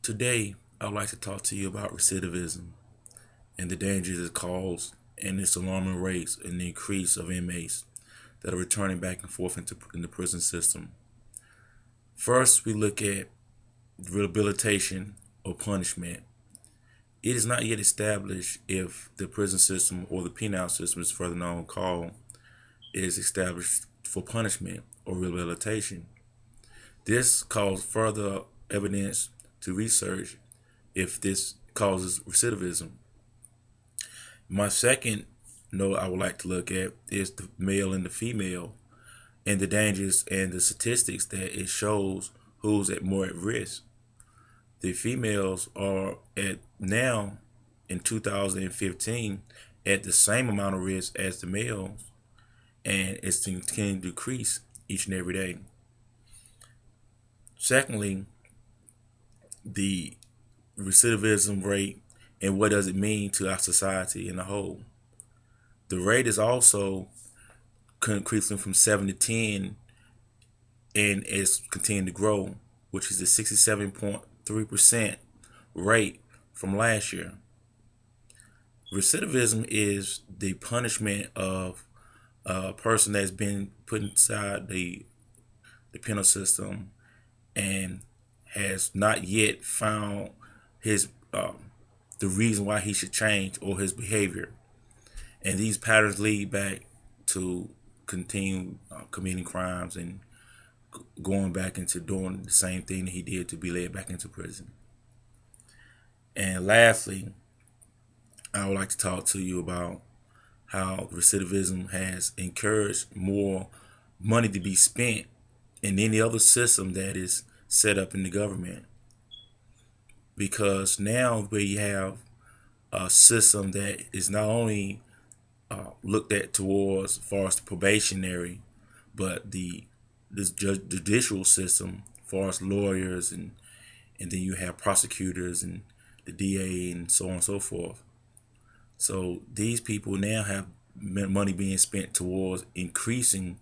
Today, I would like to talk to you about recidivism and the dangers it causes and its alarming rates and the increase of inmates that are returning back and forth in the prison system. First, we look at rehabilitation or punishment. It is not yet established if the prison system or the penal system is further known called is established for punishment or rehabilitation. This calls further evidence to research if this causes recidivism. My second note I would like to look at is the male and the female and the dangers and the statistics that it shows who's more at risk. The females are at now in 2015 at the same amount of risk as the males, and it's continuing to decrease each and every day. Secondly, the recidivism rate and what does it mean to our society in a whole. The rate is also increasing from 7 to 10 and it's continuing to grow, which is a 67.3% rate from last year. Recidivism is the punishment of a person that's been put inside the penal system and has not yet found his the reason why he should change or his behavior, and these patterns lead back to continue committing crimes and going back into doing the same thing that he did to be led back into prison. And lastly, I would like to talk to you about how recidivism has encouraged more money to be spent in any other system that is set up in the government. Because now we have a system that is not only looked at towards as far as the probationary, but this judicial system, as far as lawyers and then you have prosecutors and the DA and so on and so forth. So these people now have money being spent towards increasing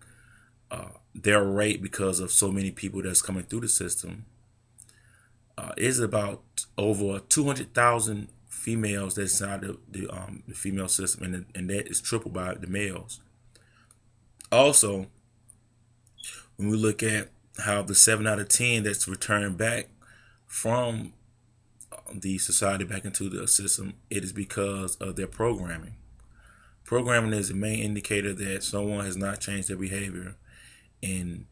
their rate because of so many people that's coming through the system. It's about over 200,000 females that's inside the female system, and that is triple by the males. Also, when we look at how the 7 out of 10 that's returned back from the society back into the system, it is because of their programming. Programming is the main indicator that someone has not changed their behavior in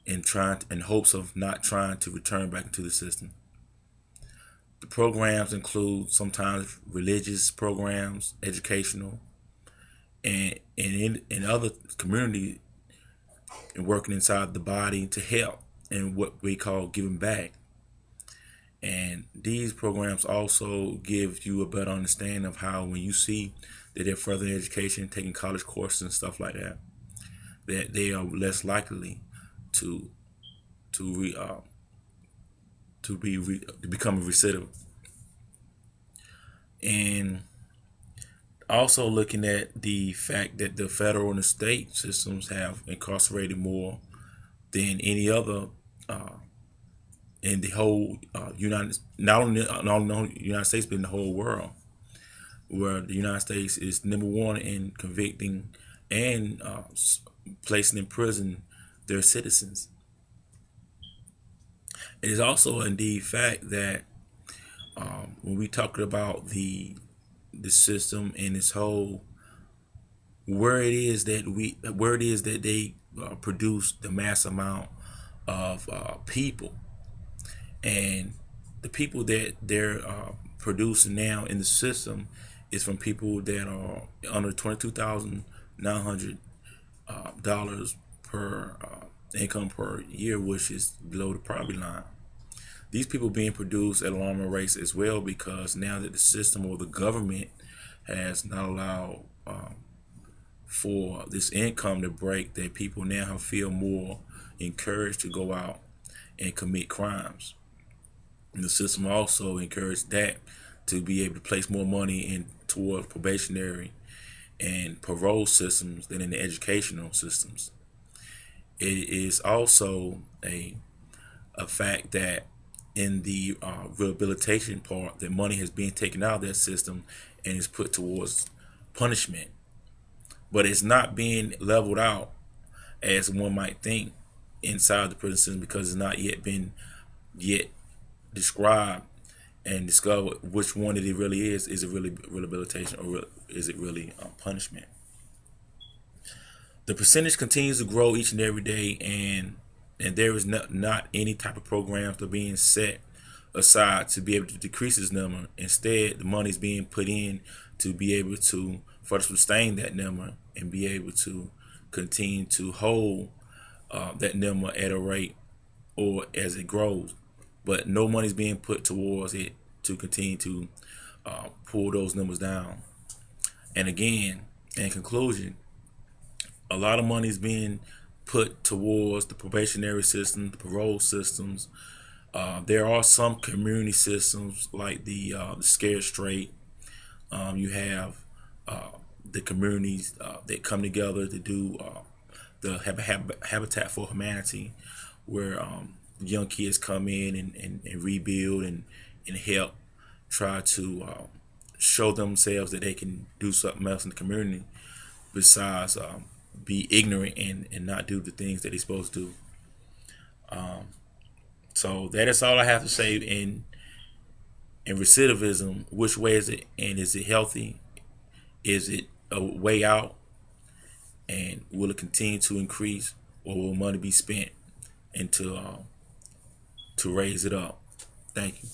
in hopes of not trying to return back into the system. The programs include sometimes religious programs, educational, and in other community and working inside the body to help and what we call giving back. And these programs also give you a better understanding of how when you see that they're further education, taking college courses and stuff like that, that they are less likely to become a recidivist. And also looking at the fact that the federal and the state systems have incarcerated more than any other in the whole not only the United States but in the whole world, where the United States is number one in convicting and placing in prison their citizens. It is also indeed fact that when we talk about the system and its whole, where it is that they produce the mass amount of people, and the people that they're producing now in the system is from people that are under $22,900 per income per year, which is below the poverty line. These people being produced at alarming rates as well, because now that the system or the government has not allowed for this income to break, that people now feel more encouraged to go out and commit crimes. And the system also encouraged that to be able to place more money in towards probationary and parole systems than in the educational systems. It is also a fact that in the rehabilitation part, that money has been taken out of that system and is put towards punishment, but it's not being leveled out as one might think inside the prison system, because it's not yet been yet described and discovered which one it really is. Is it really rehabilitation, or is it really punishment? The percentage continues to grow each and every day, and there is not any type of programs that are being set aside to be able to decrease this number. Instead, the money is being put in to be able to further sustain that number and be able to continue to hold that number at a rate or as it grows. But no money is being put towards it to continue to pull those numbers down. And again, in conclusion, a lot of money is being put towards the probationary system, the parole systems. There are some community systems like the Scared Straight. You have the communities that come together to do the Habitat for Humanity, where young kids come in and rebuild and help try to show themselves that they can do something else in the community besides be ignorant and not do the things that they're supposed to do. So that is all I have to say in recidivism. Which way is it, and is it healthy? Is it a way out, and will it continue to increase, or will money be spent into to raise it up? Thank you.